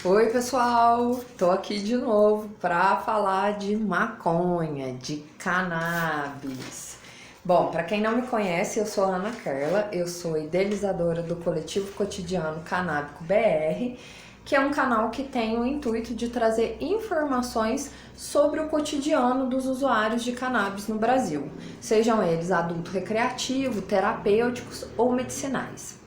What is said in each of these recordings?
Oi, pessoal! Tô aqui de novo para falar de maconha, de cannabis. Bom, para quem não me conhece, eu sou a Ana Carla, eu sou idealizadora do Coletivo Cotidiano Canábico BR, que é um canal que tem o intuito de trazer informações sobre o cotidiano dos usuários de cannabis no Brasil, sejam eles adulto recreativo, terapêuticos ou medicinais.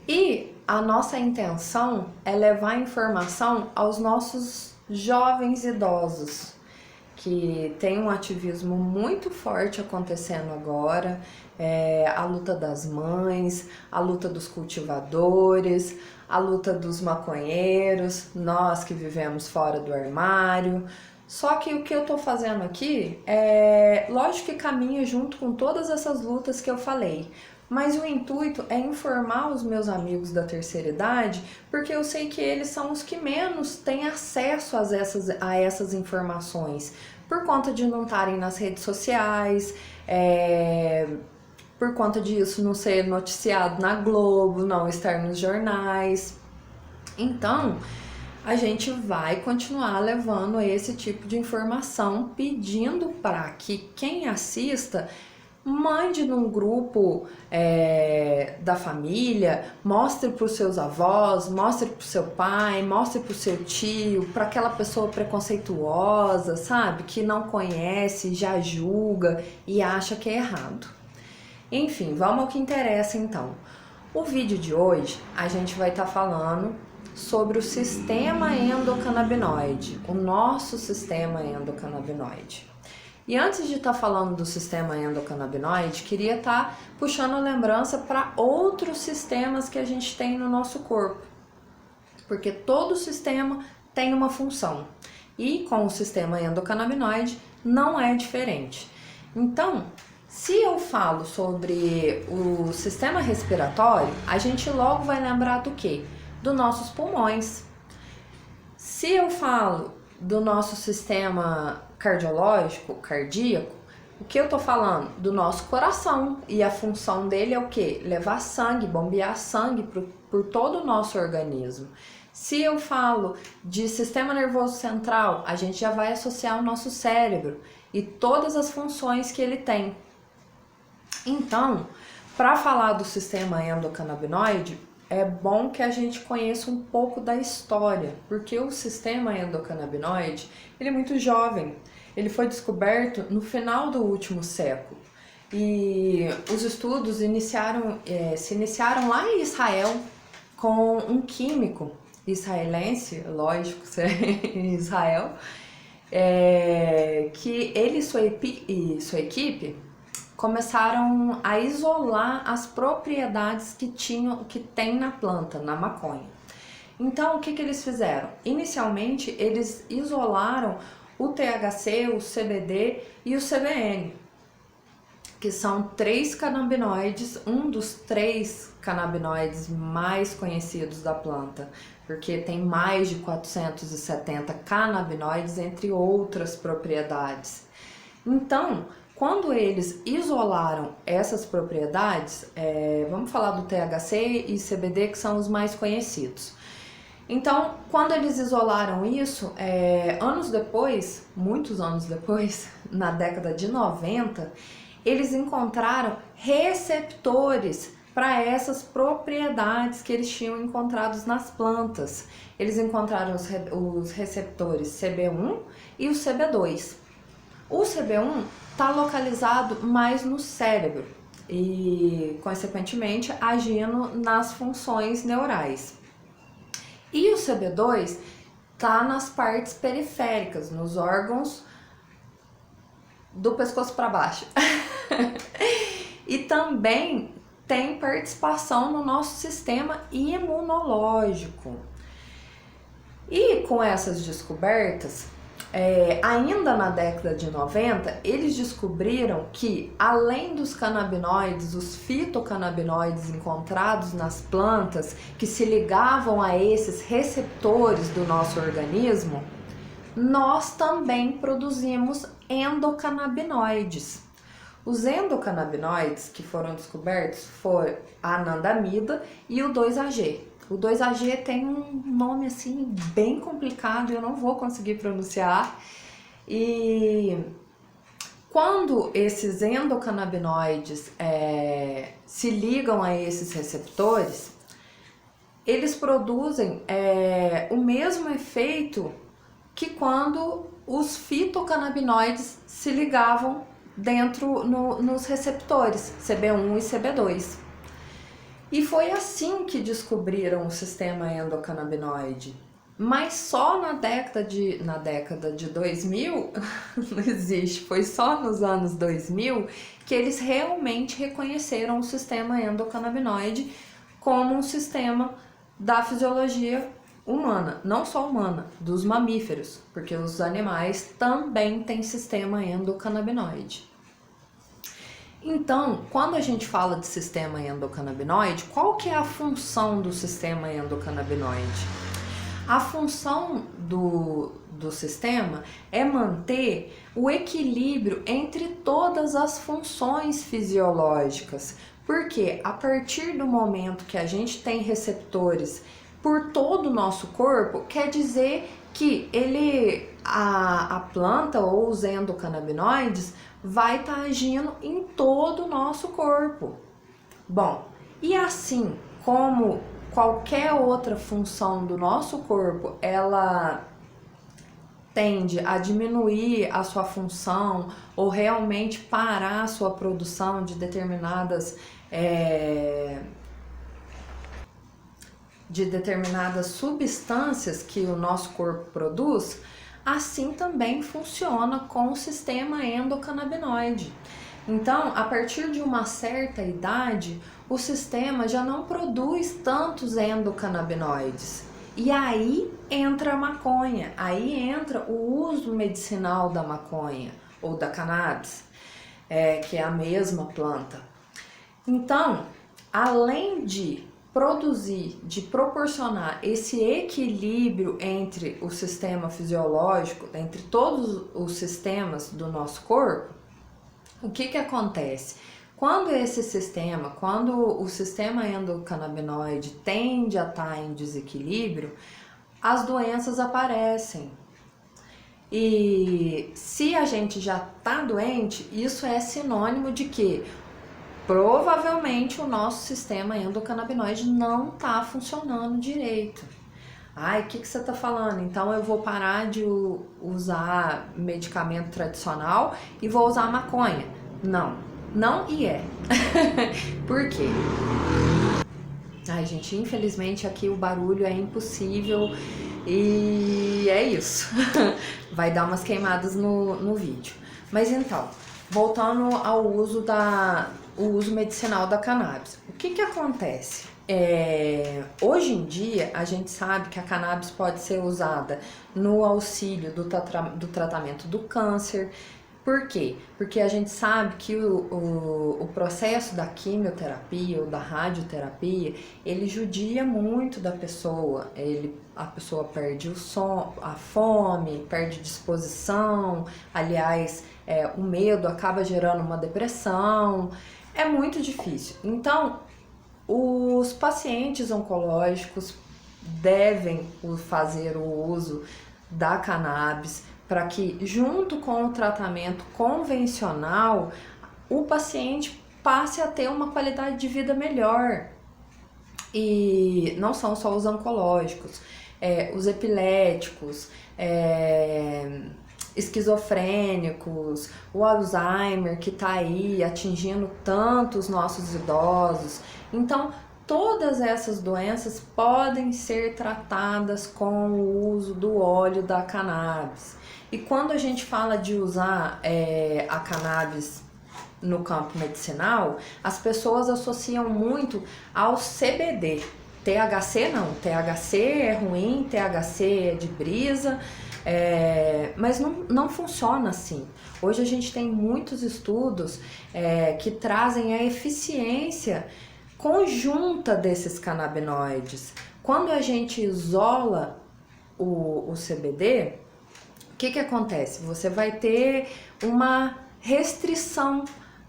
E a nossa intenção é levar informação aos nossos jovens idosos, que tem um ativismo muito forte acontecendo agora, a luta das mães, a luta dos cultivadores, a luta dos maconheiros, nós que vivemos fora do armário. Só que o que eu tô fazendo aqui lógico que caminha junto com todas essas lutas que eu falei, mas o intuito é informar os meus amigos da terceira idade, porque eu sei que eles são os que menos têm acesso a essas informações, por conta de não estarem nas redes sociais, por conta disso não ser noticiado na Globo, não estar nos jornais. Então, a gente vai continuar levando esse tipo de informação, pedindo para que quem assista mande num grupo da família, mostre para os seus avós, mostre para o seu pai, mostre para o seu tio, para aquela pessoa preconceituosa, sabe? Que não conhece, já julga e acha que é errado. Enfim, vamos ao que interessa então. O vídeo de hoje a gente vai estar falando sobre o sistema endocannabinoide, o nosso sistema endocannabinoide. E antes de estar falando do sistema endocannabinoide, queria estar puxando a lembrança para outros sistemas que a gente tem no nosso corpo, porque todo sistema tem uma função e com o sistema endocannabinoide não é diferente. Então, se eu falo sobre o sistema respiratório, a gente logo vai lembrar do quê? Dos nossos pulmões. Se eu falo do nosso sistema cardiológico, cardíaco, o que eu tô falando? Do nosso coração, e a função dele é o quê? Levar sangue, bombear sangue por todo o nosso organismo. Se eu falo de sistema nervoso central, a gente já vai associar o nosso cérebro e todas as funções que ele tem. Então, para falar do sistema endocannabinoide, é bom que a gente conheça um pouco da história, porque o sistema endocannabinoide, ele é muito jovem. Ele foi descoberto no final do último século e os estudos se iniciaram lá em Israel com um químico israelense, lógico, em Israel, que ele e sua equipe começaram a isolar as propriedades que tem na planta, na maconha. Então, o que eles fizeram? Inicialmente, eles isolaram o THC, o CBD e o CBN, que são três canabinoides, um dos três canabinoides mais conhecidos da planta, porque tem mais de 470 canabinoides, entre outras propriedades. Então, quando eles isolaram essas propriedades, vamos falar do THC e CBD, que são os mais conhecidos. Então, quando eles isolaram isso, anos depois, muitos anos depois, na década de 90, eles encontraram receptores para essas propriedades que eles tinham encontrados nas plantas. Eles encontraram os receptores CB1 e o CB2. O CB1 está localizado mais no cérebro e, consequentemente, agindo nas funções neurais. E o CB2 está nas partes periféricas, nos órgãos do pescoço para baixo. E também tem participação no nosso sistema imunológico. E com essas descobertas, ainda na década de 90, eles descobriram que, além dos canabinoides, os fitocannabinoides encontrados nas plantas, que se ligavam a esses receptores do nosso organismo, nós também produzimos endocannabinoides. Os endocannabinoides que foram descobertos foram a anandamida e o 2-AG. O 2-AG tem um nome assim bem complicado, eu não vou conseguir pronunciar. E quando esses endocannabinoides se ligam a esses receptores, eles produzem o mesmo efeito que quando os fitocannabinoides se ligavam nos receptores CB1 e CB2. E foi assim que descobriram o sistema endocannabinoide. Mas só na década de 2000, não existe, foi só nos anos 2000 que eles realmente reconheceram o sistema endocannabinoide como um sistema da fisiologia humana, não só humana, dos mamíferos, porque os animais também têm sistema endocannabinoide. Então, quando a gente fala de sistema endocannabinoide, qual que é a função do sistema endocannabinoide? A função do sistema é manter o equilíbrio entre todas as funções fisiológicas, porque a partir do momento que a gente tem receptores por todo o nosso corpo, quer dizer que a planta ou os endocannabinoides vai estar agindo em todo o nosso corpo. Bom, e assim como qualquer outra função do nosso corpo, ela tende a diminuir a sua função ou realmente parar a sua produção de determinadas substâncias que o nosso corpo produz, assim também funciona com o sistema endocannabinoide. Então, a partir de uma certa idade, o sistema já não produz tantos endocannabinoides. E aí entra a maconha, aí entra o uso medicinal da maconha ou da cannabis, que é a mesma planta. Então, além de proporcionar esse equilíbrio entre o sistema fisiológico, entre todos os sistemas do nosso corpo, o que acontece? Quando o sistema endocannabinoide tende a estar em desequilíbrio, as doenças aparecem. E se a gente já está doente, isso é sinônimo de que provavelmente o nosso sistema endocannabinoide não está funcionando direito. Ai, o que você está falando? Então eu vou parar de usar medicamento tradicional e vou usar maconha. Não e é. Por quê? Ai, gente, infelizmente aqui o barulho é impossível e é isso. Vai dar umas queimadas no vídeo. Mas então, voltando ao uso medicinal da cannabis. O que acontece? Hoje em dia, a gente sabe que a cannabis pode ser usada no auxílio do tratamento do câncer. Por quê? Porque a gente sabe que o processo da quimioterapia ou da radioterapia, ele judia muito da pessoa. A pessoa perde a fome, perde disposição, aliás, o medo acaba gerando uma depressão. É muito difícil. Então, os pacientes oncológicos devem fazer o uso da cannabis para que, junto com o tratamento convencional, o paciente passe a ter uma qualidade de vida melhor. E não são só os oncológicos, os epiléticos, esquizofrênicos, o Alzheimer que está aí atingindo tanto os nossos idosos. Então, todas essas doenças podem ser tratadas com o uso do óleo da cannabis. E quando a gente fala de usar a cannabis no campo medicinal, as pessoas associam muito ao CBD. THC não, THC é ruim, THC é de brisa, mas não funciona assim. Hoje a gente tem muitos estudos que trazem a eficiência conjunta desses canabinoides. Quando a gente isola o CBD, o que acontece? Você vai ter uma restrição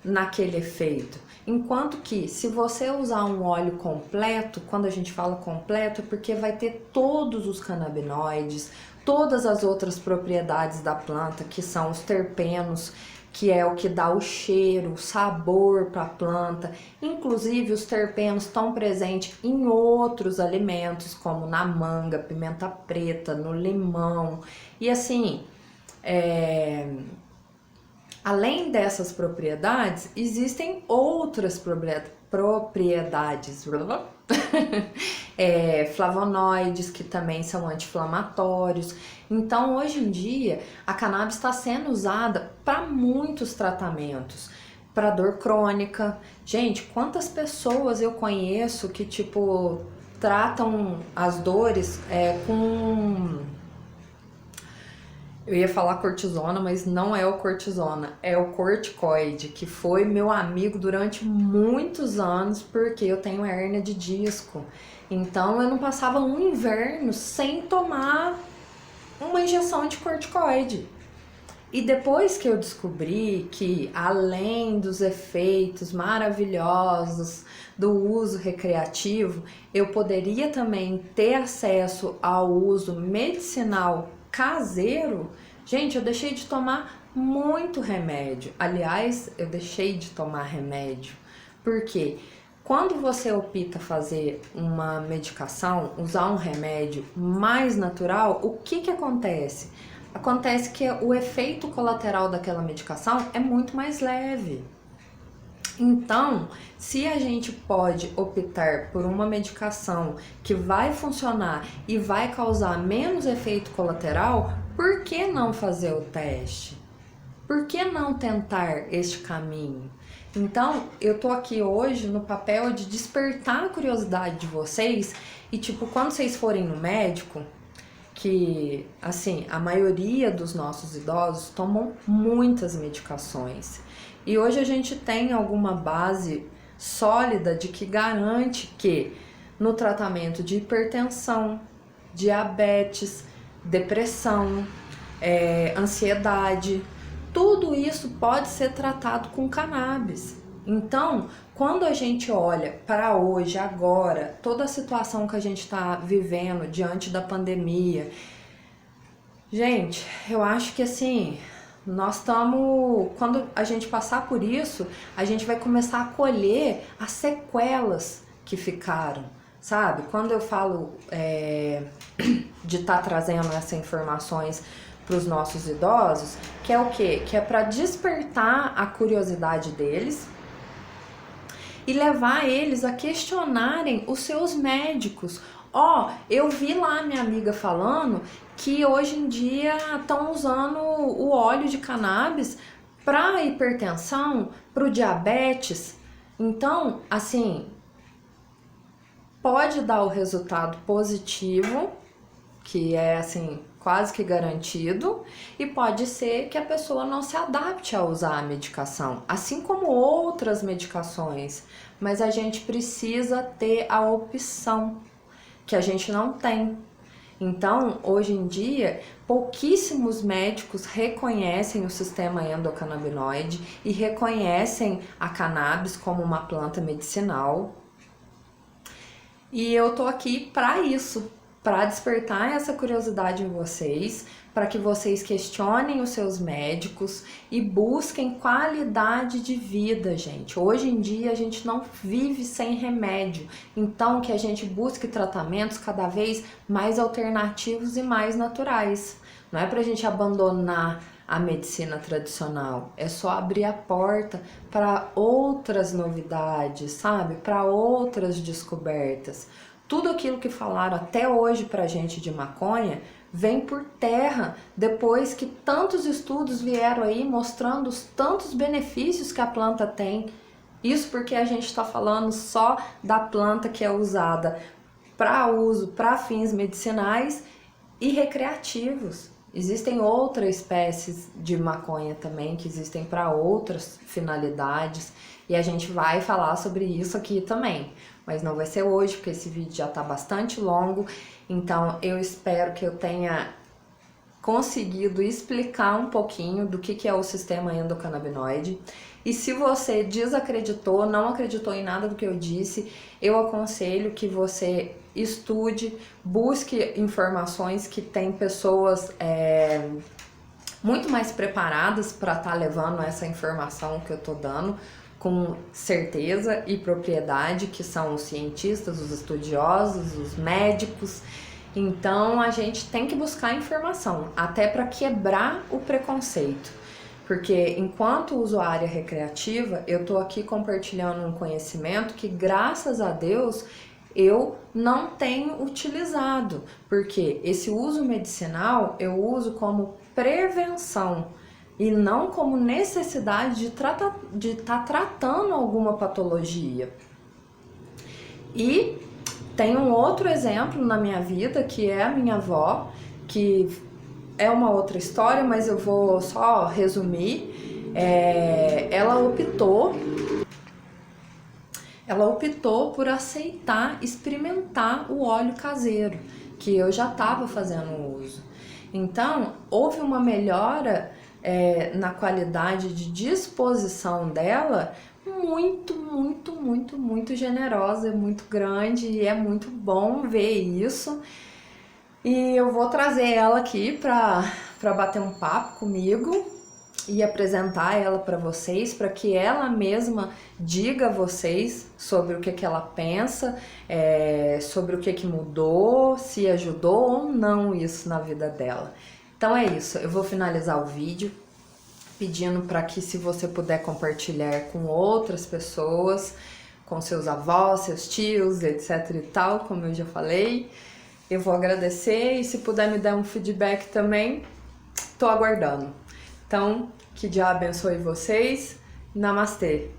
naquele efeito. Enquanto que, se você usar um óleo completo, quando a gente fala completo, é porque vai ter todos os canabinoides, todas as outras propriedades da planta, que são os terpenos, que é o que dá o cheiro, o sabor para a planta. Inclusive, os terpenos estão presentes em outros alimentos, como na manga, pimenta preta, no limão. E assim, além dessas propriedades, existem outras propriedades, flavonoides, que também são anti-inflamatórios. Então, hoje em dia, a cannabis está sendo usada para muitos tratamentos, para dor crônica. Gente, quantas pessoas eu conheço que, tipo, tratam as dores com... Eu ia falar cortisona, mas não é o cortisona, é o corticoide, que foi meu amigo durante muitos anos, porque eu tenho hérnia de disco. Então eu não passava um inverno sem tomar uma injeção de corticoide. E depois que eu descobri que, além dos efeitos maravilhosos do uso recreativo, eu poderia também ter acesso ao uso medicinal caseiro, gente, eu deixei de tomar muito remédio. Aliás, eu deixei de tomar remédio, porque quando você opta fazer uma medicação, usar um remédio mais natural, o que acontece? Acontece que o efeito colateral daquela medicação é muito mais leve. Então, se a gente pode optar por uma medicação que vai funcionar e vai causar menos efeito colateral, por que não fazer o teste? Por que não tentar este caminho? Então, eu tô aqui hoje no papel de despertar a curiosidade de vocês e, tipo, quando vocês forem no médico, que, assim, a maioria dos nossos idosos tomam muitas medicações. E hoje a gente tem alguma base sólida de que garante que no tratamento de hipertensão, diabetes, depressão, ansiedade, tudo isso pode ser tratado com cannabis. Então, quando a gente olha para hoje, agora, toda a situação que a gente está vivendo diante da pandemia, gente, eu acho que assim, nós estamos, quando a gente passar por isso, a gente vai começar a colher as sequelas que ficaram, sabe? Quando eu falo de estar trazendo essas informações para os nossos idosos, que é o quê? Que é para despertar a curiosidade deles e levar eles a questionarem os seus médicos. Eu vi lá minha amiga falando que hoje em dia estão usando o óleo de cannabis para hipertensão, para o diabetes. Então, assim, pode dar o resultado positivo, que é assim, quase que garantido, e pode ser que a pessoa não se adapte a usar a medicação, assim como outras medicações, mas a gente precisa ter a opção, que a gente não tem. Então, hoje em dia, pouquíssimos médicos reconhecem o sistema endocannabinoide e reconhecem a cannabis como uma planta medicinal. E eu tô aqui para isso, para despertar essa curiosidade em vocês, para que vocês questionem os seus médicos e busquem qualidade de vida, gente. Hoje em dia a gente não vive sem remédio, então que a gente busque tratamentos cada vez mais alternativos e mais naturais. Não é para a gente abandonar a medicina tradicional, é só abrir a porta para outras novidades, sabe? Para outras descobertas. Tudo aquilo que falaram até hoje pra gente de maconha vem por terra depois que tantos estudos vieram aí mostrando os tantos benefícios que a planta tem. Isso porque a gente está falando só da planta que é usada para uso, para fins medicinais e recreativos. Existem outras espécies de maconha também que existem para outras finalidades e a gente vai falar sobre isso aqui também. Mas não vai ser hoje, porque esse vídeo já está bastante longo, então eu espero que eu tenha conseguido explicar um pouquinho do que é o sistema endocannabinoide. E se você desacreditou, não acreditou em nada do que eu disse, eu aconselho que você estude, busque informações, que tem pessoas muito mais preparadas para estar levando essa informação que eu tô dando com certeza e propriedade, que são os cientistas, os estudiosos, os médicos. Então a gente tem que buscar informação, até para quebrar o preconceito. Porque enquanto usuária recreativa, eu tô aqui compartilhando um conhecimento que, graças a Deus, eu não tenho utilizado, porque esse uso medicinal eu uso como prevenção e não como necessidade de estar tratando alguma patologia. E tem um outro exemplo na minha vida, que é a minha avó, que é uma outra história, mas eu vou só resumir. Ela optou por aceitar experimentar o óleo caseiro, que eu já estava fazendo uso. Então, houve uma melhora na qualidade de disposição dela muito generosa, muito grande, e é muito bom ver isso. E eu vou trazer ela aqui para bater um papo comigo e apresentar ela para vocês, para que ela mesma diga a vocês sobre o que ela pensa, sobre o que mudou, se ajudou ou não isso na vida dela. Então é isso, eu vou finalizar o vídeo pedindo para que, se você puder compartilhar com outras pessoas, com seus avós, seus tios, etc e tal, como eu já falei, eu vou agradecer, e se puder me dar um feedback também, tô aguardando. Então, que Deus abençoe vocês. Namastê!